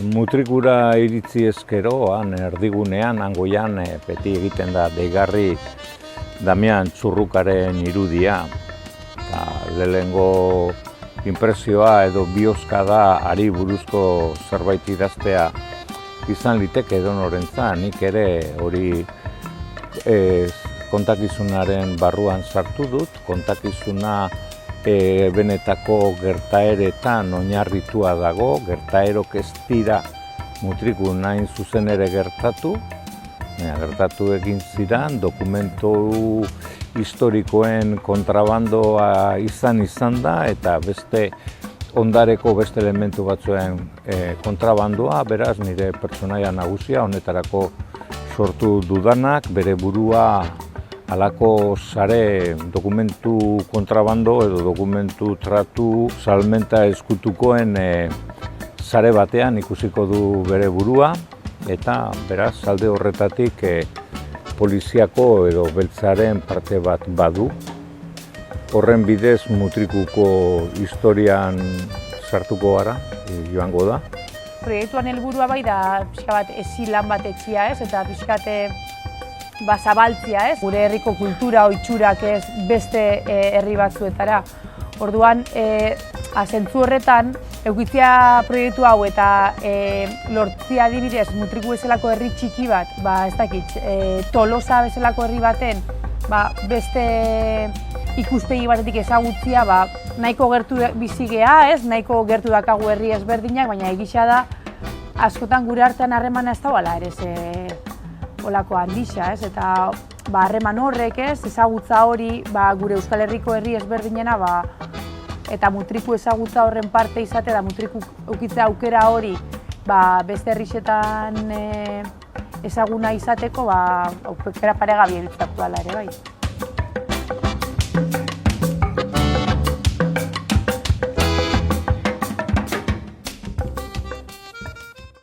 Mutrikura iritzi ezkero, erdigunean, hangoian, beti egiten da deigarri Damian Txurrukaren irudia. Lehenengo inpresioa edo bihozka da hari buruzko zerbait idaztea izan liteke edonorentzat. Nik ere hori kontakizunaren barruan sartu dut, kontakizuna benetako gertaeretan oinarritua dago, gertaerok ez dira mutrikun hain zuzen ere gertatu, gertatu egin ziren, dokumentu historikoen kontrabandoa izan da, eta beste ondareko beste elementu batzuen kontrabandoa, beraz nire pertsonaia nagusia honetarako sortu dudanak, bere burua halako sare dokumentu kontrabando edo dokumentu tratu salmenta eskutukoen sare batean ikusiko du bere burua, eta beraz alde horretatik poliziako edo beltzaren parte bat badu. Horren bidez mutrikuko historian sartuko gara, joango da. Proiektuan helburua bai da pixka bat lan bat etxia, eta pixka zabaltzia, gure herriko kultura ohiturak beste herri batzuetara. Orduan, zentzu horretan, eukitzia proiektu hau eta lortzia adibidez Mutriku bezalako herri txiki bat, ez dakit, Tolosa bezalako herri baten, beste ikuspegi batetik ezagutzia, nahiko gertu bizi gea, nahiko gertu dakagu herri ezberdinak, baina egisa da, askotan gure artean harremana ez dagoela ere olako handixa, eta harreman horrek, ezagutza hori gure Euskal Herriko herri ezberdinena, eta Mutriku ezagutza horren parte izate da Mutriku eukitzea aukera hori beste herrixetan ezaguna izateko, aukera paregabea biltzako dela ere bai.